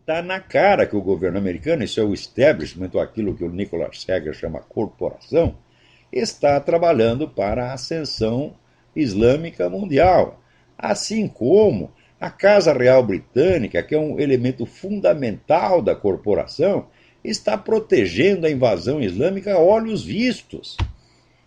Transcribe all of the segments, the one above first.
Está na cara que o governo americano, isso é o establishment, ou aquilo que o Nicholas Seger chama corporação, está trabalhando para a ascensão islâmica mundial. Assim como a Casa Real Britânica, que é um elemento fundamental da corporação, está protegendo a invasão islâmica a olhos vistos.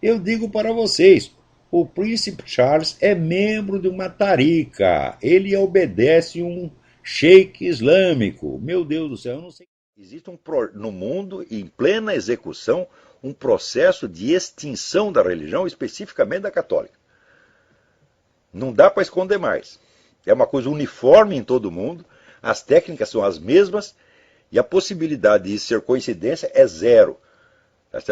Eu digo para vocês, o príncipe Charles é membro de uma tarica. Ele obedece um sheik islâmico. Meu Deus do céu, eu não sei. Existe no mundo, em plena execução, um processo de extinção da religião, especificamente da católica. Não dá para esconder mais. É uma coisa uniforme em todo mundo, as técnicas são as mesmas e a possibilidade de isso ser coincidência é zero.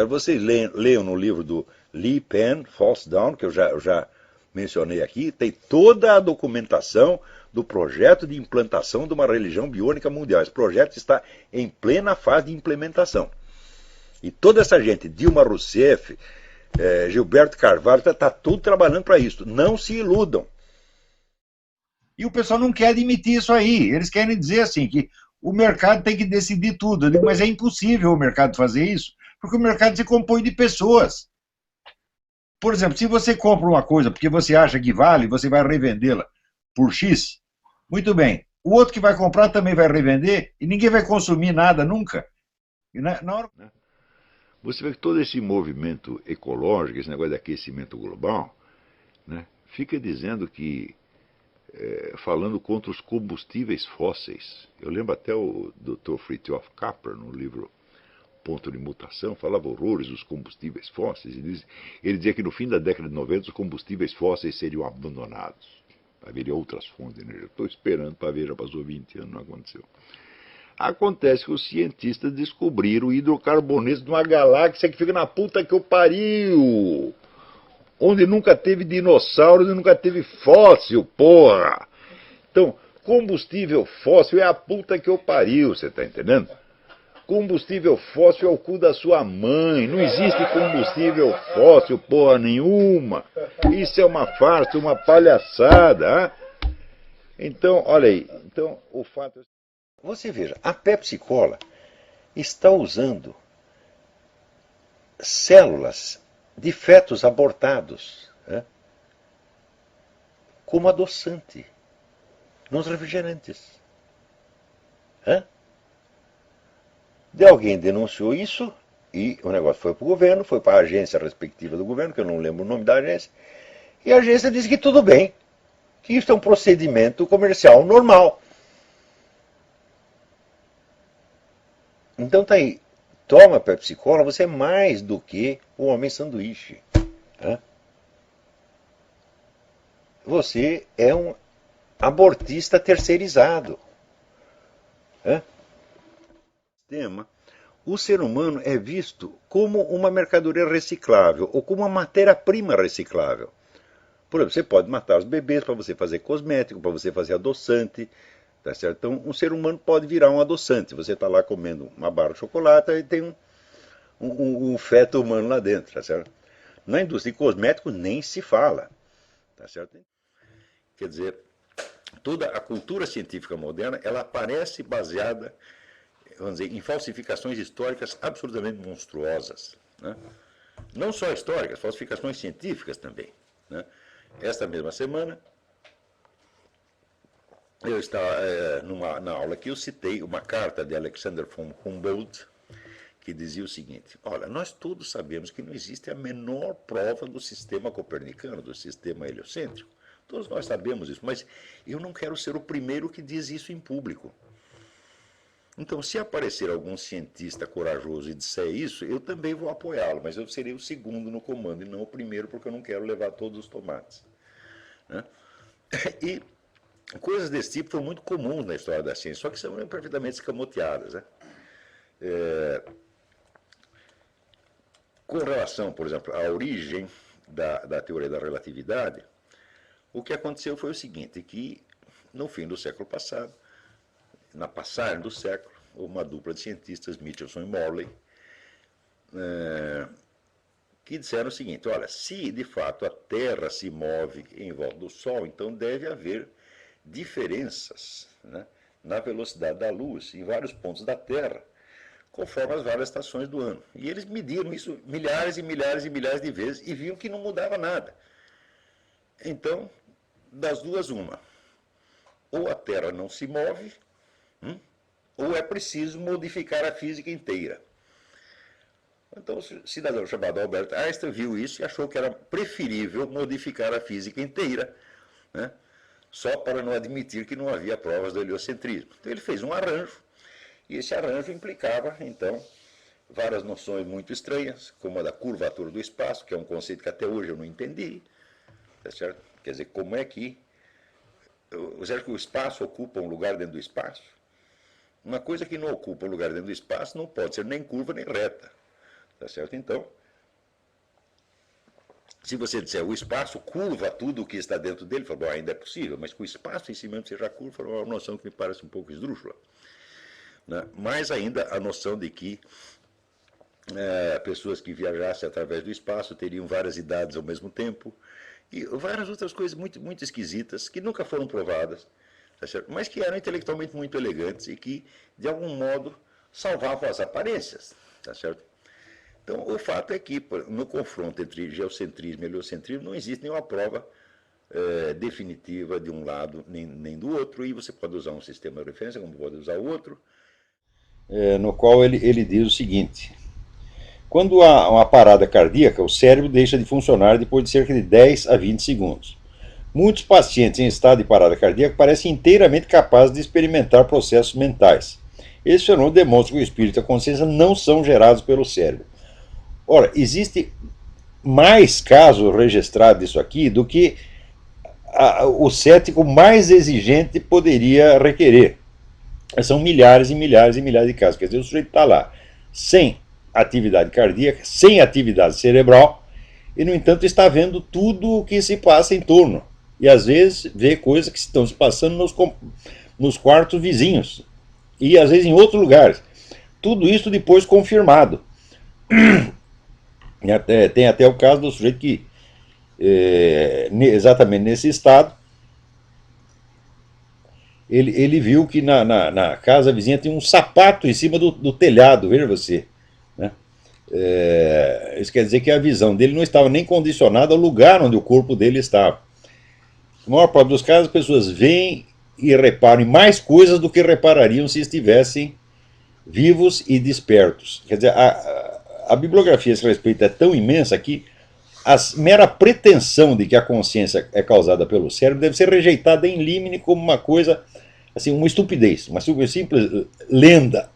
Vocês leiam no livro do Lee Penn, False Dawn, que eu já mencionei aqui, tem toda a documentação do projeto de implantação de uma religião biônica mundial. Esse projeto está em plena fase de implementação. E toda essa gente, Dilma Rousseff, Gilberto Carvalho, está tudo trabalhando para isso. Não se iludam. E o pessoal não quer admitir isso aí. Eles querem dizer assim, que o mercado tem que decidir tudo. Eu digo, mas é impossível o mercado fazer isso, porque o mercado se compõe de pessoas. Por exemplo, se você compra uma coisa porque você acha que vale, você vai revendê-la por X, muito bem. O outro que vai comprar também vai revender e ninguém vai consumir nada nunca. E na hora... Você vê que todo esse movimento ecológico, esse negócio de aquecimento global, né, fica dizendo que, falando contra os combustíveis fósseis. Eu lembro até o Dr. Fritjof Capra, no livro Ponto de Mutação, falava horrores dos combustíveis fósseis. Ele dizia que no fim da década de 90 os combustíveis fósseis seriam abandonados. Haveria outras fontes de energia. Estou esperando para ver, já passou 20 anos, não aconteceu. Acontece que os cientistas descobriram hidrocarbonetos de uma galáxia que fica na puta que eu pariu. Onde nunca teve dinossauros e nunca teve fóssil, porra. Então, combustível fóssil é a puta que eu pariu, você tá entendendo? Combustível fóssil é o cu da sua mãe. Não existe combustível fóssil, porra nenhuma. Isso é uma farsa, uma palhaçada. Hein? Então, olha aí. Então, o fato... Você veja, a Pepsi Cola está usando células de fetos abortados, né, como adoçante nos refrigerantes. De alguém denunciou isso e o negócio foi para o governo, foi para a agência respectiva do governo, que eu não lembro o nome da agência, e a agência disse que tudo bem, que isso é um procedimento comercial normal. Então tá aí, toma Pepsi Cola, você é mais do que o homem sanduíche. Você é um abortista terceirizado. O ser humano é visto como uma mercadoria reciclável ou como uma matéria-prima reciclável. Por exemplo, você pode matar os bebês para você fazer cosmético, para você fazer adoçante. Tá certo? Então, um ser humano pode virar um adoçante. Você está lá comendo uma barra de chocolate e tem um feto humano lá dentro. Tá certo? Na indústria de cosméticos nem se fala. Tá certo? Quer dizer, toda a cultura científica moderna ela parece baseada, vamos dizer, em falsificações históricas absolutamente monstruosas. Né? Não só históricas, falsificações científicas também. Né? Esta mesma semana, eu estava na aula que eu citei uma carta de Alexander von Humboldt, que dizia o seguinte: olha, nós todos sabemos que não existe a menor prova do sistema copernicano, do sistema heliocêntrico. Todos nós sabemos isso, mas eu não quero ser o primeiro que diz isso em público. Então, se aparecer algum cientista corajoso e disser isso, eu também vou apoiá-lo, mas eu serei o segundo no comando e não o primeiro, porque eu não quero levar todos os tomates. Né? E coisas desse tipo foram muito comuns na história da ciência, só que são perfeitamente escamoteadas. Né? Com relação, por exemplo, à origem da teoria da relatividade, o que aconteceu foi o seguinte, que no fim do século passado, na passagem do século, uma dupla de cientistas, Michelson e Morley, que disseram o seguinte: olha, se de fato a Terra se move em volta do Sol, então deve haver diferenças, né, na velocidade da luz em vários pontos da Terra, conforme as várias estações do ano. E eles mediram isso milhares e milhares e milhares de vezes e viam que não mudava nada. Então, das duas, uma. Ou a Terra não se move, ou é preciso modificar a física inteira. Então, o cidadão chamado Albert Einstein viu isso e achou que era preferível modificar a física inteira, né, só para não admitir que não havia provas do heliocentrismo. Então, ele fez um arranjo, e esse arranjo implicava, então, várias noções muito estranhas, como a da curvatura do espaço, que é um conceito que até hoje eu não entendi, tá certo? Quer dizer, como é que você acha que o espaço ocupa um lugar dentro do espaço? Uma coisa que não ocupa um lugar dentro do espaço não pode ser nem curva nem reta. Tá certo? Então, se você disser o espaço curva tudo o que está dentro dele, fala, bom, ainda é possível, mas que o espaço em si mesmo seja curva é uma noção que me parece um pouco esdrúxula. Né? Mais ainda a noção de que pessoas que viajassem através do espaço teriam várias idades ao mesmo tempo, e várias outras coisas muito, muito esquisitas, que nunca foram provadas, tá certo? Mas que eram intelectualmente muito elegantes e que, de algum modo, salvavam as aparências. Tá certo? Então, o fato é que, no confronto entre geocentrismo e heliocentrismo, não existe nenhuma prova definitiva de um lado nem do outro, e você pode usar um sistema de referência, como pode usar o outro. No qual ele diz o seguinte: quando há uma parada cardíaca, o cérebro deixa de funcionar depois de cerca de 10 a 20 segundos. Muitos pacientes em estado de parada cardíaca parecem inteiramente capazes de experimentar processos mentais. Esse fenômeno demonstra que o espírito e a consciência não são gerados pelo cérebro. Ora, existe mais casos registrados disso aqui do que o cético mais exigente poderia requerer. São milhares e milhares e milhares de casos. Quer dizer, o sujeito está lá sem atividade cardíaca, sem atividade cerebral, e, no entanto, está vendo tudo o que se passa em torno. E, às vezes, vê coisas que estão se passando nos quartos vizinhos. E, às vezes, em outros lugares. Tudo isso depois confirmado. Tem até o caso do sujeito que, exatamente nesse estado, ele viu que na casa vizinha tinha um sapato em cima do telhado, veja você. Né? Isso quer dizer que a visão dele não estava nem condicionada ao lugar onde o corpo dele estava. Na maior parte dos casos, as pessoas veem e reparam em mais coisas do que reparariam se estivessem vivos e despertos. Quer dizer, a bibliografia a esse respeito é tão imensa que a mera pretensão de que a consciência é causada pelo cérebro deve ser rejeitada em limine como uma coisa, assim, uma estupidez, uma simples lenda,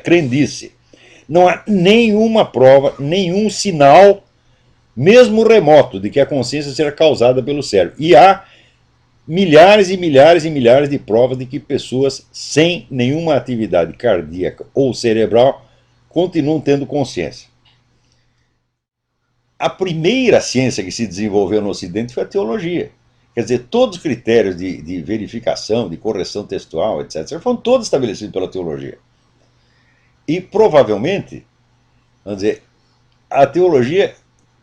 crendice. Não há nenhuma prova, nenhum sinal, mesmo remoto, de que a consciência seja causada pelo cérebro. E há milhares e milhares e milhares de provas de que pessoas sem nenhuma atividade cardíaca ou cerebral continuam tendo consciência. A primeira ciência que se desenvolveu no Ocidente foi a teologia. Quer dizer, todos os critérios de verificação, de correção textual, etc., foram todos estabelecidos pela teologia. E, provavelmente, vamos dizer, a teologia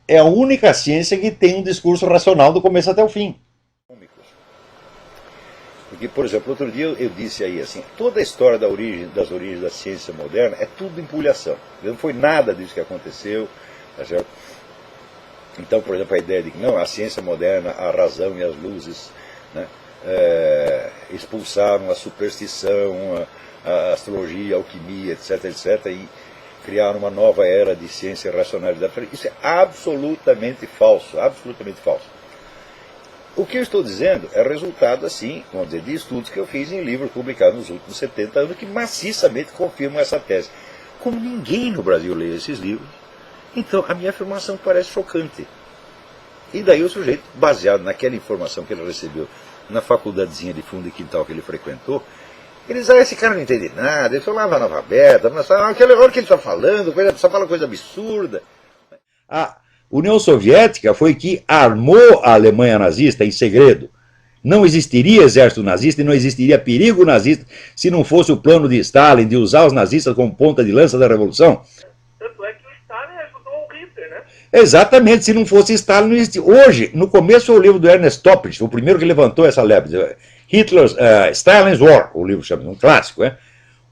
é a única ciência que tem um discurso racional do começo até o fim. Porque, por exemplo, outro dia eu disse aí assim, toda a história das origens da ciência moderna é tudo empulhação. Não foi nada disso que aconteceu, tá certo? Então, por exemplo, a ideia de que não, a ciência moderna, a razão e as luzes, né, expulsaram a superstição, a astrologia, a alquimia, etc., etc., e criaram uma nova era de ciência e racionalidade. Isso é absolutamente falso, absolutamente falso. O que eu estou dizendo é resultado, assim, vamos dizer, de estudos que eu fiz em livros publicados nos últimos 70 anos que maciçamente confirmam essa tese. Como ninguém no Brasil lê esses livros, então a minha afirmação parece chocante. E daí o sujeito, baseado naquela informação que ele recebeu na faculdadezinha de fundo e quintal que ele frequentou, ele diz, esse cara não entende nada, ele só lava analfabeta, aquela hora que ele está falando, só fala coisa absurda. A União Soviética foi que armou a Alemanha nazista em segredo. Não existiria exército nazista e não existiria perigo nazista se não fosse o plano de Stalin de usar os nazistas como ponta de lança da revolução. Tanto é que o Stalin ajudou o Hitler, né? Exatamente, se não fosse Stalin não existia. Hoje, no começo foi o livro do Ernest Toppich, o primeiro que levantou essa lebre. Stalin's War, o livro chama, um clássico, né?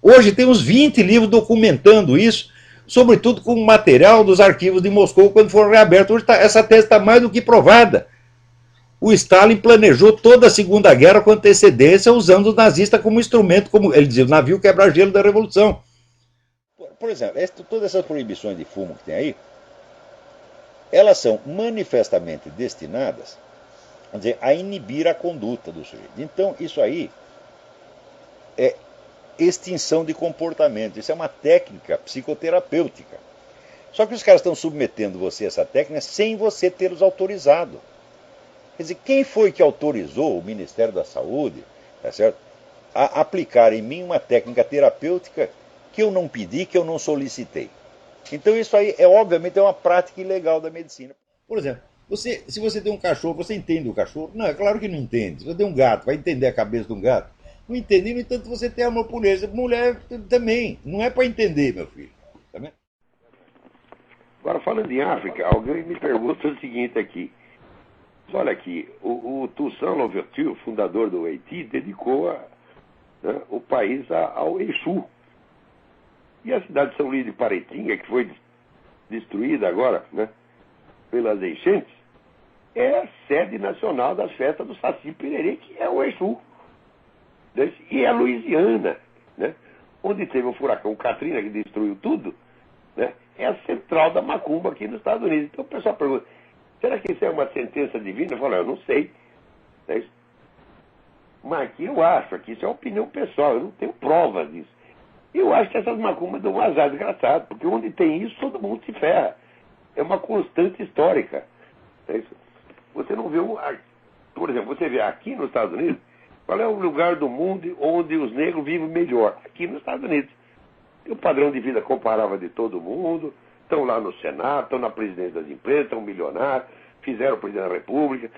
Hoje tem uns 20 livros documentando isso, sobretudo com material dos arquivos de Moscou quando foram reabertos. Hoje essa tese está mais do que provada. O Stalin planejou toda a Segunda Guerra com antecedência, usando os nazistas como instrumento, como ele dizia, o navio quebra-gelo da Revolução. Por exemplo, todas essas proibições de fumo que tem aí, elas são manifestamente destinadas, vamos dizer, a inibir a conduta do sujeito. Então, isso aí é extinção de comportamento. Isso é uma técnica psicoterapêutica. Só que os caras estão submetendo você a essa técnica sem você tê-los autorizado. Quer dizer, quem foi que autorizou o Ministério da Saúde, tá certo, a aplicar em mim uma técnica terapêutica que eu não pedi, que eu não solicitei? Então isso aí, obviamente, é uma prática ilegal da medicina. Por exemplo, se você tem um cachorro, você entende o cachorro? Não, é claro que não entende. Se você tem um gato, vai entender a cabeça de um gato? Não entende, no entanto, você tem amor por ele. Mulher também. Não é para entender, meu filho. Tá vendo? Agora, falando em África, alguém me pergunta o seguinte aqui. Olha aqui, o Toussaint Louverture, fundador do Haiti, dedicou o país ao Exu. E a cidade de São Luís de Paraitinga, que foi destruída agora, né, pelas enchentes, é a sede nacional das festas do Saci Pererê, que é o Exu. Né? E a Louisiana, né, onde teve o furacão Katrina, que destruiu tudo, né, é a central da macumba aqui nos Estados Unidos. Então o pessoal pergunta, será que isso é uma sentença divina? Eu falo, eu não sei. Né? Mas aqui eu acho, aqui isso é opinião pessoal, eu não tenho provas disso. Eu acho que essas macumbas dão um azar desgraçado, porque onde tem isso, todo mundo se ferra. É uma constante histórica. É isso. Você não vê, por exemplo, você vê aqui nos Estados Unidos, qual é o lugar do mundo onde os negros vivem melhor? Aqui nos Estados Unidos. E o padrão de vida comparável de todo mundo, estão lá no Senado, estão na presidência das empresas, estão milionários, fizeram o presidente da República.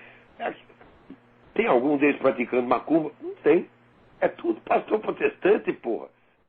Tem algum deles praticando macumba? Não tem. É tudo pastor protestante, porra.